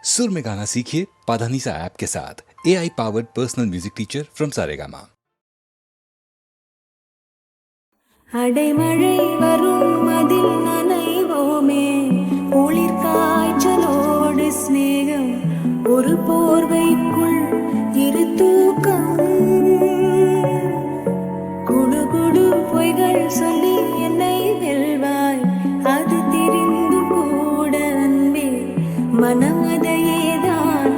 सुर में गाना सीखिए पाधानीसा ऐप के साथ। AI powered personal music teacher from Saregama. அடைமழை வரும் அதில் நனைவோமே, குளிர் காய்ச்சலோடு ஸ்நேகம், ஒரு போர்வைக்குள் இரு தூக்கம், குடு குடு பொய்கள் சொல்லி என்னை வெல்வாய், அது தெரிந்து கூட அன்பே மனம் அதையேதான்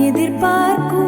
எதிர்பார்க்கும்.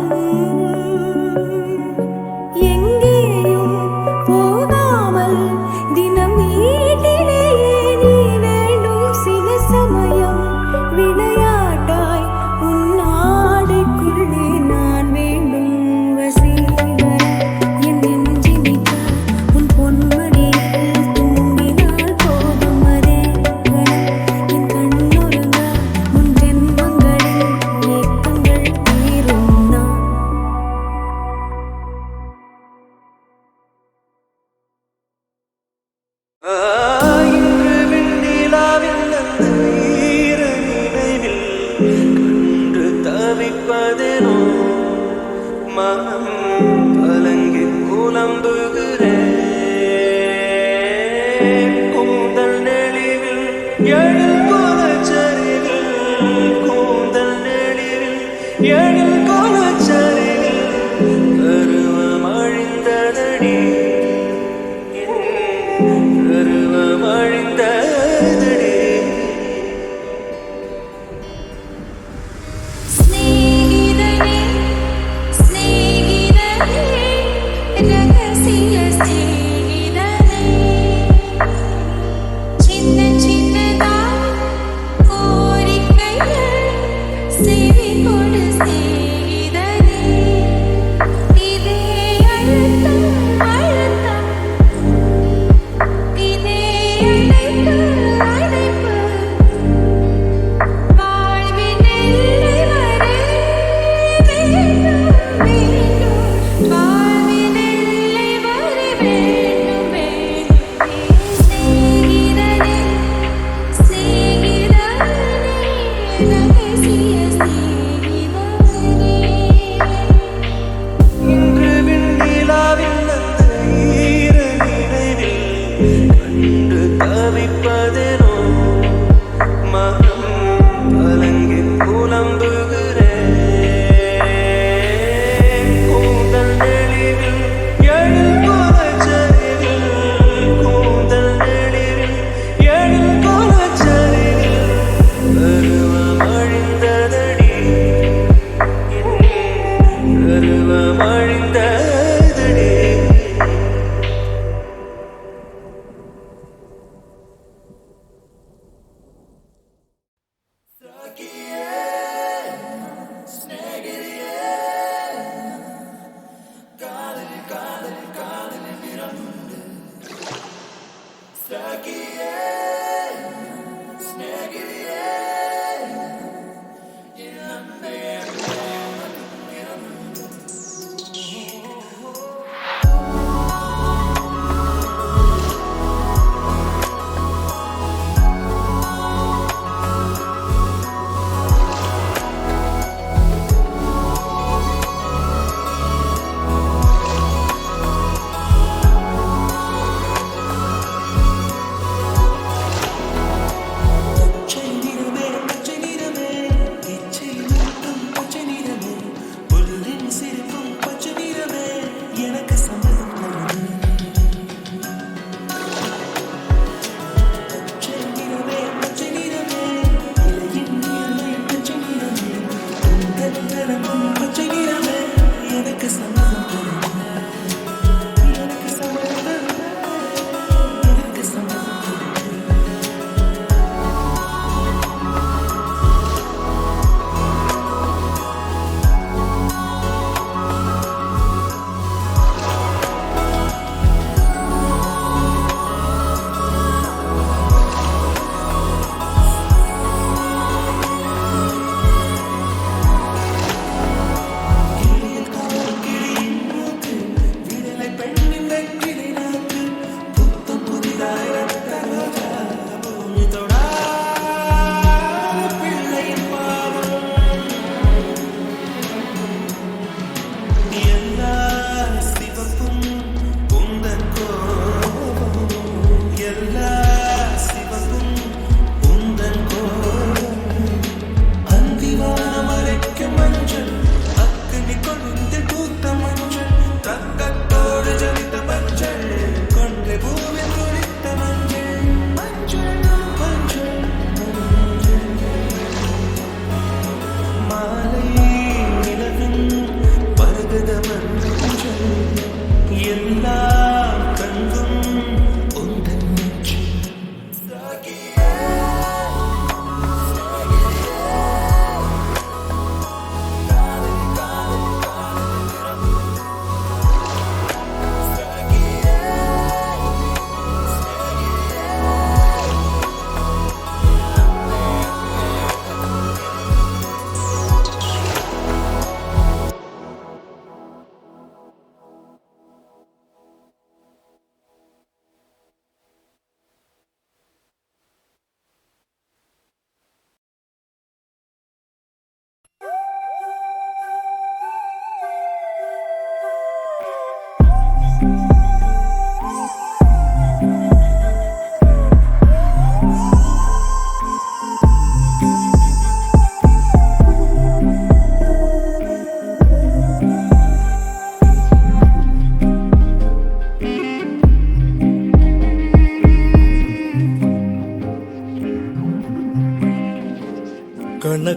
கண்ண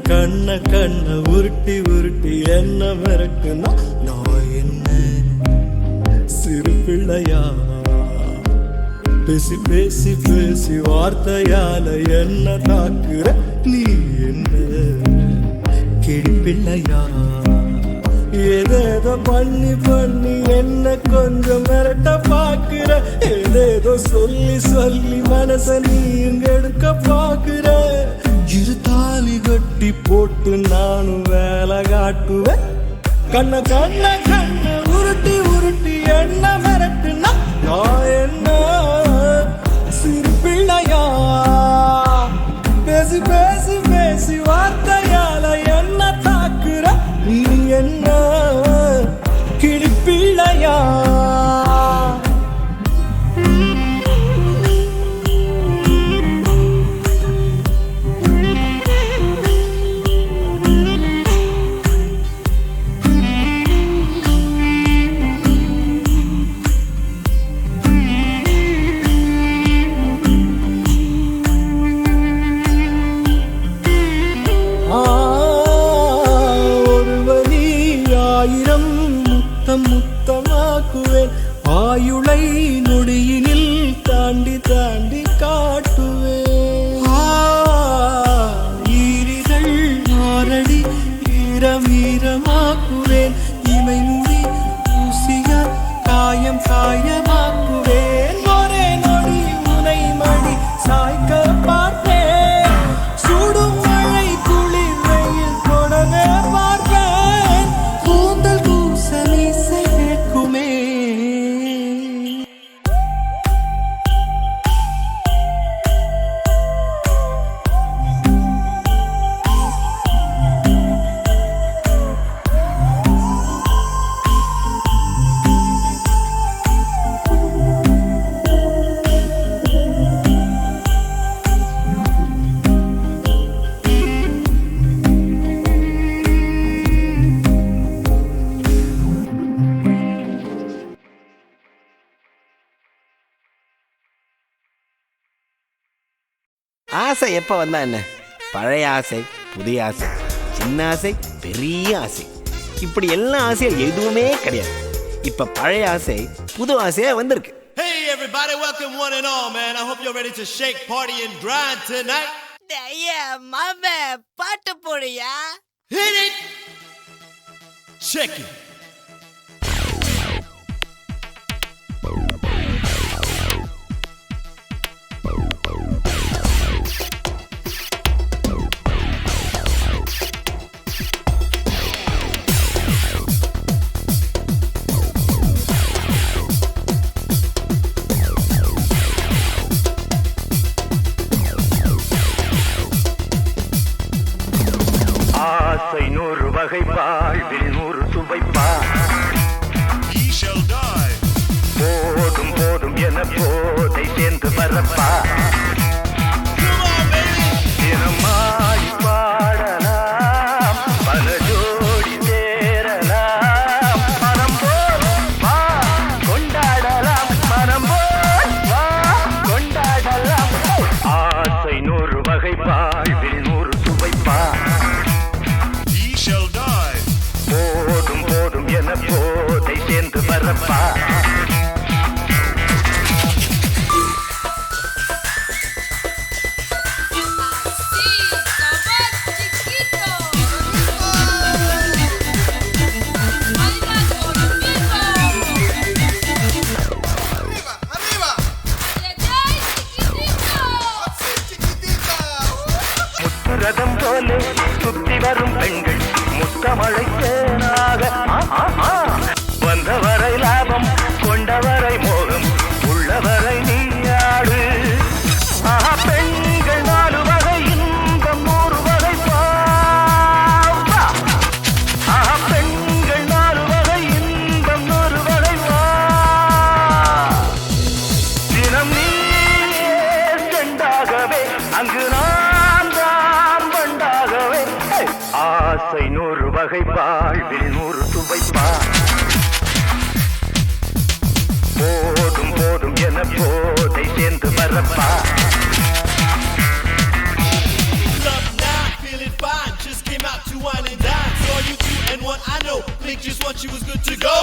கண்ண கண்ண உருட்டி உருட்டி என்ன மிரட்டுனா நான் என்ன சிறு பிள்ளையா? பேசி பேசி பேசி வார்த்தையால என்ன தாக்குற நீ என்ன கிளி பிள்ளையா? ஏதேதோ பண்ணி பண்ணி என்ன கொஞ்சம் மிரட்ட பாக்குற, ஏதேதோ சொல்லி சொல்லி மனச நீங்க எடுக்க பாக்குற. இரு தாலி கட்டி போட்டு நானும் வேலை காட்டுவேன். கண்ண கண்ண கண்ண உருட்டி உருட்டி என்ன மிரட்டுனா நான் என்ன சிறு பிள்ளையா? பேசி பேசி பேசி வார்த்தையால என்ன தாக்குற நீ என்ன கிளி பிள்ளையா? முத்தமாக்குவேன் ஆயுளை நொடியினில் தாண்டி தாண்டி காட்டுவேன். ஈரிகள் மாரடி ஈரமீரமாக்குவேன். இமை நுடி ஊசிய காயம் காயமாக்குவேன். ஒரே நொடி உனை மடி சாய்க்க பார்ப்பேன். சுடும் மழை குளிர் வெயில் தொடவே பார்ப்பேன். கூந்தல் கூசலி ஆசை எப்போ வந்தா என்ன? பழைய ஆசை, புதிய ஆசை, சின்ன ஆசை, பெரிய ஆசை, இப்படி எல்லா ஐயும் எதுவுமே கிடையாது. இப்ப பழைய ஆசை புது ஆசையா வந்திருக்கு. Hey everybody, welcome one and all, man. I hope you're ready to shake, party and grind tonight. மாமே பாட்டு போடுயா. Hit it. Check it. ஆசை நூறு வகை வாழ்வில் நூறு சுவைப்பா. போதும் போதும் என போதை சேர்ந்து வரப்பா. தினமாடி பாடலாம், பல ஜோடி சேரலாம். மனம் போல் வா கொண்டாடலாம், மனம் போல் வா கொண்டாடலாம். ஆசை நூறு வகை வாழ்வில் நூறு சுவைப்பா. போதும் போதும் என போதை சேர்ந்து வரப்பா. முத்துரதம் போல சுத்தி வரும் பெண்கள் முத்தமழை தேனாக வந்தவரை லாபம் கொண்டவரை மோகம் உள்ளவரை நீயாடு. பெண்கள் நாலு வகை இன்பம் நூறு வகை பாவா. பெண்கள் நாலு வகை இன்பம் நூறு வகை ஆசை 100 வகை வாழ்வில் 100 சுவைப்பா போதும் போதும் என போதை சேர்ந்து வரப்பா Love now, feeling fine. Just came out to wine and dine. Saw you 2 and 1, I know. Blink just once, she was good to go.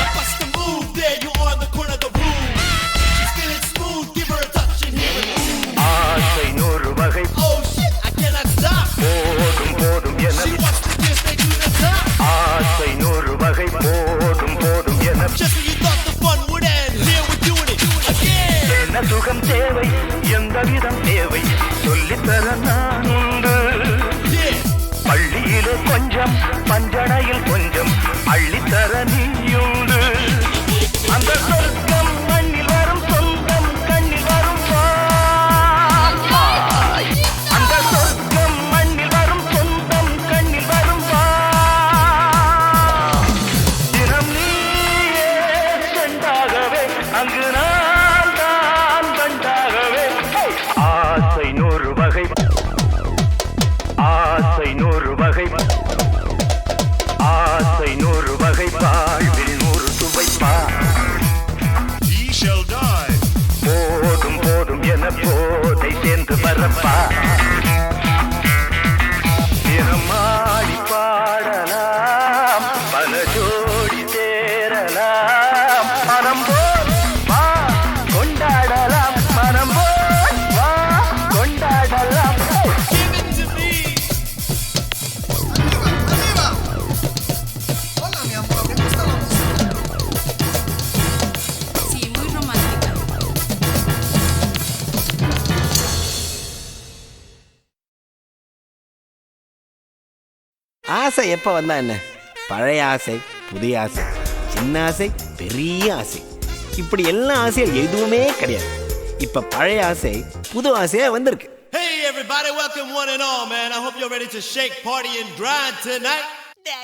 I bust the move, there you are in the corner of the room. She's feeling smooth, give her a touch and hear it ooh. ஆசை 100 வகை Oh shit, I cannot stop. போதும் போதும் என She wants to kiss me to the top. ஆசை 100 வகை போதும் போதும் என Just when you thought the fun would end, here we're doing it again. என்ன சுகம் தேவை எந்த விதம் தேவை சொல்லித்தர நான் உண்டு Yeah. பள்ளியிலே கொஞ்சம் பஞ்சனையில் கொஞ்சம் அள்ளித்தர நீயுண்டு அந்த சொர்க்கம் மண்ணில் வரும் சொந்தம் கண்ணில் வரும் வாய். அந்த சொர்க்கம் மண்ணில் வரும் சொந்தம் கண்ணில் வரும் வாய். தினம் நீயே செண்டாகவே அங்கு நான் தான் கண்டாகவே ஆசை 100 வகை ஆசை 100 வகை ஆசை 100 வகை வாழ்வில் 100 சுவைப்பா He shall die. போதும் போதும் என போதை சேர்ந்து வரப்பா தினமாடி பாடலாம் பல ஜோடி சேரலாம் மனம் போல் வா கொண்டாடலாம் மனம் போல் வா கொண்டாடலாம் Give it to me. Sí, muy romántica. ஆசை எப்போ வந்தா என்ன? பழைய ஆசை, புதிய ஆசை, சின்ன ஆசை, பெரிய ஆசை, இப்படி எல்லா ஆசையும் எதுவுமே கிடையாது. இப்ப பழைய ஆசை புது ஆசையா வந்திருக்கு. Hey everybody, welcome one and all, man. I hope you're ready to shake, party and grind tonight.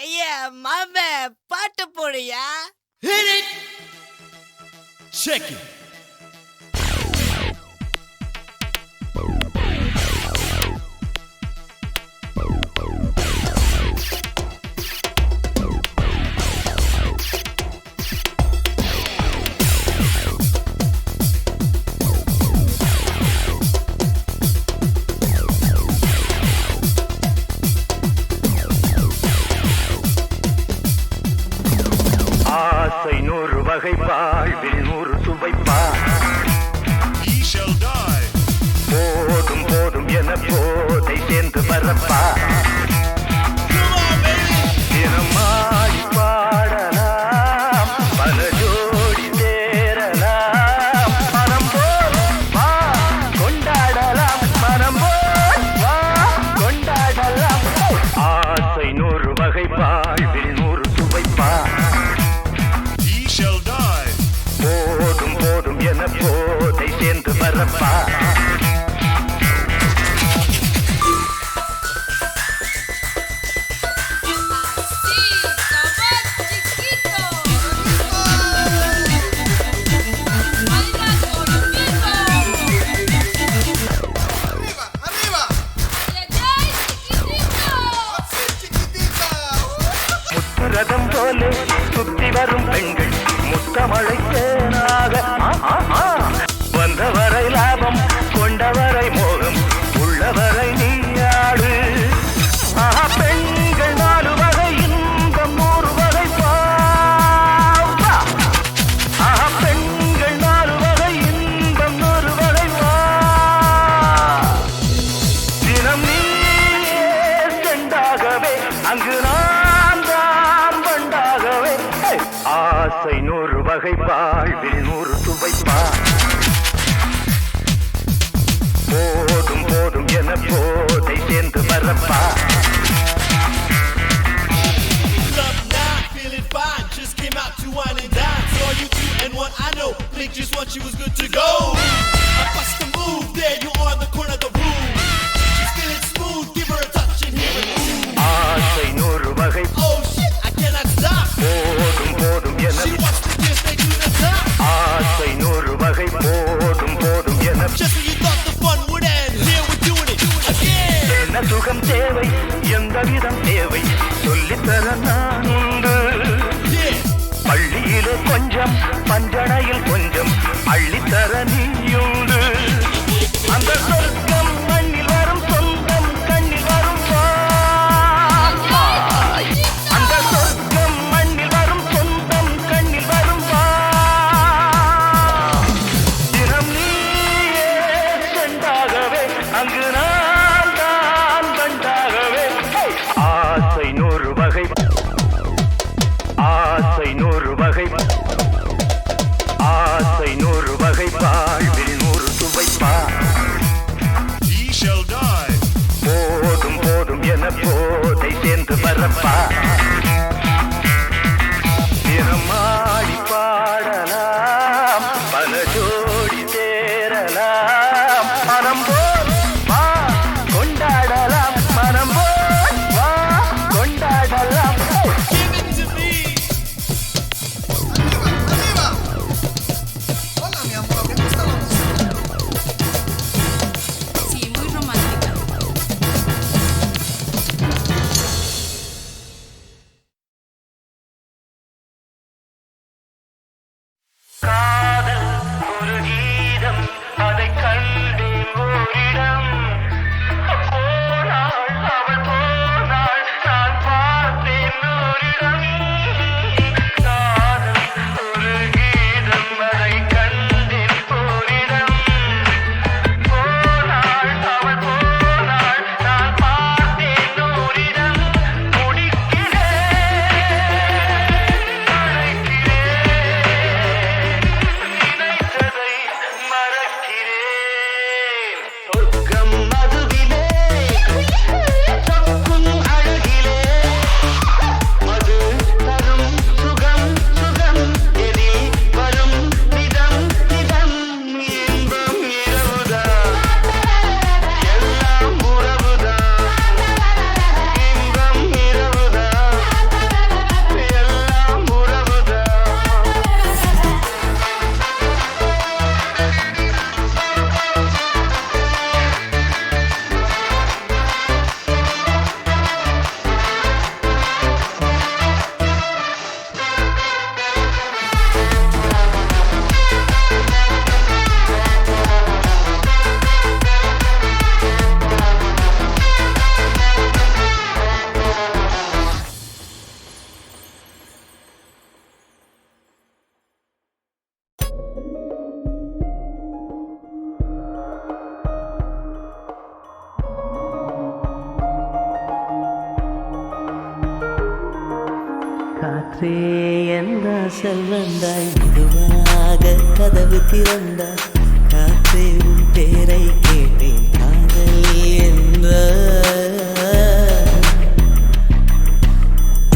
ஐயா மாமே பாட்டு போடுயா. Hit it. Check it. ஆசை 100 வகை வாழ்வில் 100 சுவைப்பா He shall die. போதும் போதும் என போதை சேர்ந்து வரப்பா Come on, baby. தினமாடி பாடலாம் பல ஜோடி சேரலாம் மனம் போல் வா கொண்டாடலாம் மனம் போல் வா கொண்டாடலாம் ஆசை 100 வகை வாழ்வில் 100 சுவைப்பா He shall die. போதும் போதும் என போதை சேர்ந்து வரப்பா ரதம் போல சுத்தி வரும் பெண்கள் முத்தமழை தேனாக வந்தவரை லாபம் கொண்டவரை மோகம் உள்ளவரை நீயாடு பெண்கள் 4 வகை இன்பம் 100 வகை பாவா பெண்கள் 4 வகை இன்பம் 100 வகை வா தினம் நீயே செண்டாகவே அங்கு நான் தான் வண்டாகவே ஆசை 100 வகை வாழ்வில் 100 சுவைப்பா போதும் போதும் என போதை சேர்ந்து வரப்பா Love now, feeling fine. Just came out to wine and dine. Saw you 2 and 1, I know. Blink just once, she was good to go. I bust the move, there you are in the corner of the room. She's feeling smooth, give her a touch and hear it ooh. ஆசை 100 வகை Oh shit, I cannot stop. போதும் போதும் என She wants to kiss me to the top. ஆசை 100 வகை போதும் போதும் என Just when you thought the fun would end, here we're doing it again. என்ன சுகம் தேவை எந்த கீதம் தேவை சொல்லித்தர நான் உண்டு. பள்ளியிலே கொஞ்சம் பஞ்சனையில் கொஞ்சம் அள்ளித்தர நீயுண்டு. அந்த சொர்க்கம் மண்ணில் வரும் சொந்தம் கண்ணில் வரும் வாய். அந்த சொர்க்கம் மண்ணில் வரும் சொந்தம் கண்ணில் வரும் வாய். தினம் நீயே செண்டாகவே அங்கு நான் தான் கண்டாகவே. ஆசை 100 வகை, ஆசை 100 வகை, ஆசை 100 வகை, வாழ்வில் 100 சுவைப்பா. He shall die. போதும் போதும் என போதை சேர்ந்து வரப்பா. தினமாடி பாடலாம் பல ஜோடி சேரலாம். மனம் போல் வா கொண்டாடலாம், மனம் போல் வா கொண்டாடலாம். Give it to me. Sí, muy romántica. காதல் ஒரு கீதம், அதை கண்டேன் ஓரிடம். போனாள் அவள் போனாள், நான் பார்த்தேன் ஓரிடம். காதல் ஒரு கீதம், அதை கண்டேன் ஓரிடம். போனாள் அவள் போனாள், நான் பார்த்தேன் ஓரிடம். முடிக்கிறேன் நினைத்ததை மறக்கிறேன். சொர்க்கம் மதுவிலே சொக்கும் அழகிலே மது தரும் சுகம் சுகம் எதில் வரும் நிதம் நிதம். இன்பம் இரவுதான் எல்லாம் உறவுதான். இன்பம் இரவுதான் எல்லாம் உறவுதான். காற்றே என்ற செல்வந்தாய் மெதுவாக கதவு திறந்தாய். காற்றே உன் பேரை கேட்டேன் காதல் என்ற.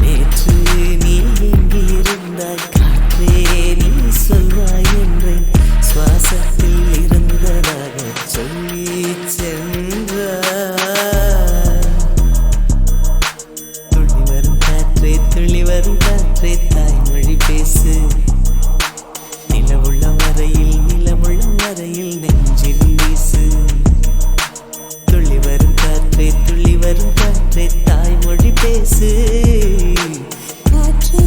நேற்று நீ எங்கிருந்தாய் காற்றே நீ சொல்வாய் என்றேன். சுவாசத்தில் இருந்ததாக சொல்லி சென்றாய். துள்ளி வரும் காற்றே துள்ளி வரும் காற்றே தாய்மொழி பேசு. நிலவுள்ள வரையில் நிலமுள்ள வரையில் நெஞ்சில் வீசு. துள்ளி வரும் காற்றே துள்ளி வரும் காற்றே தாய்மொழி பேசு. காற்றே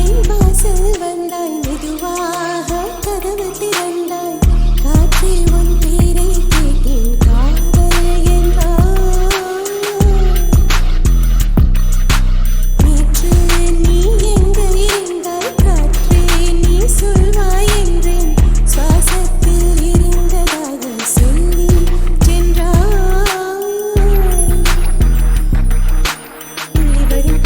என் வாசல் வந்தாய் மெதுவாக கதவு திறந்தாய். காற்றே உன் பேரை கேட்டேன் காதல் என்றாய். நேற்று நீ எங்கு இருந்தாய் காற்றே நீ சொல்வாய் என்றேன். சுவாசத்தில் இருந்ததாக சொல்லி சென்றாய். துள்ளி வரும்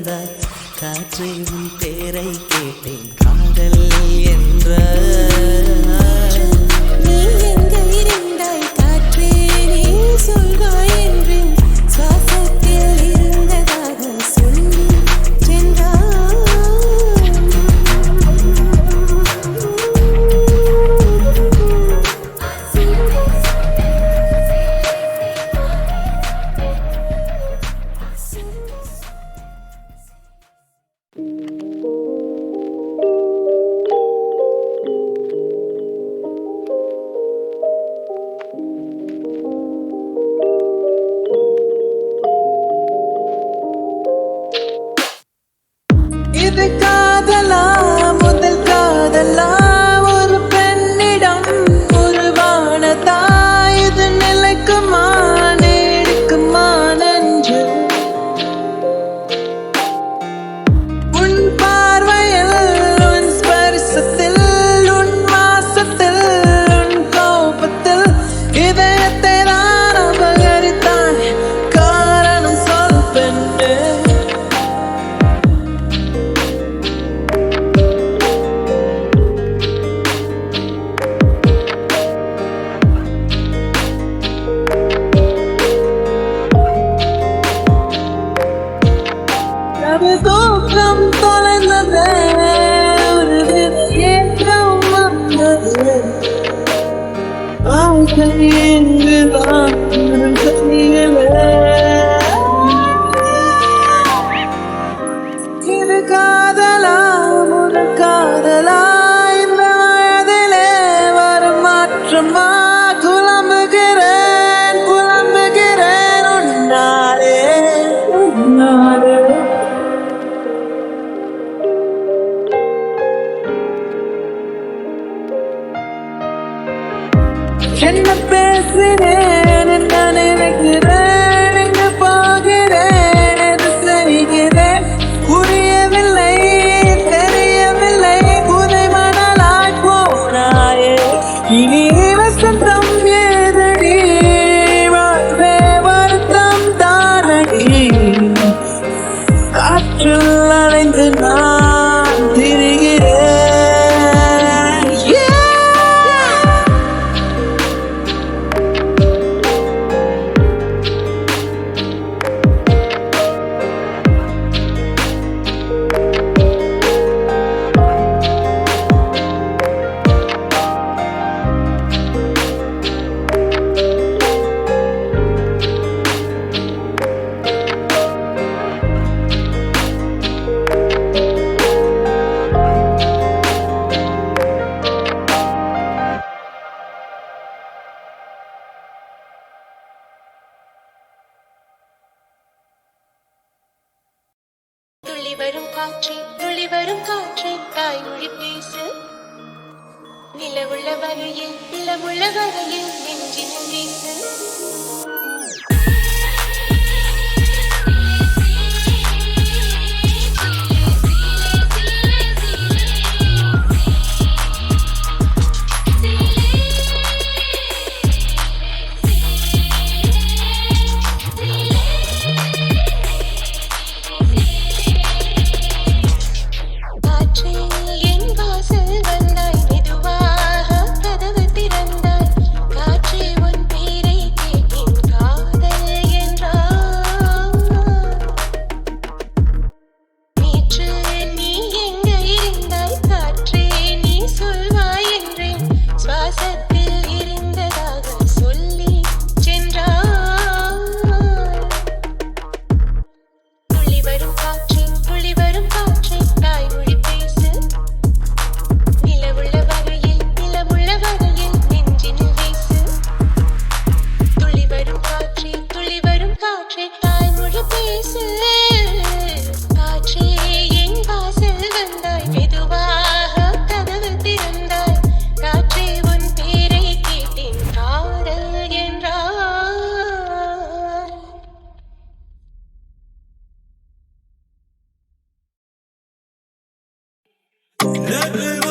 வந்தாய் காற்றே உன் பேரை கேட்டேன் காதல் என்ற நீ எங்கே இருந்தாய் காற்றே நீ சொல்வாய் என்றேன் சுவாசத்தில் இருந்ததாக சொல்லி இது காதலா முதல் காதலா ஒரு பெண்ணிடம் உருவானதா இது நிலைக்குமா நீடிக்குமா நன்று உன் பார்வையில் உன் ஸ்பரிசத்தில் உன் மாசத்தில் உன் கோபத்தில் இதயத்தை நான் அபகரித்தான் காரணம் சொல் பெண்ணே அது தூக்கம் தொலைந்தது ஒரு ஏற்றம் வந்தது வாழ்க்கை எங்குதான் இது காதலா ஒரு காதலா இந்த வயதிலே வரும் மாற்றமா புலம்புகிறேன் புலம்புகிறேன் உன்னாலே உன்னாலே என்ன பேசுகிறேன் என்ன நினைக்கிறேன் எங்க போகிறேன் எது செய்கிறேன் புரியவில்லை தெரியவில்லை புதை மணலாய் போனாயே இனி வசந்தம் ஏதடி வாழ்வே வருத்தம் தானடி காற்றில் அலைந்து நான் திரிகிறேன் துள்ளி வரும் காற்றே தாய்மொழி பேசு நிலவுள்ள வரையில் நெஞ்சில் வீசு Let me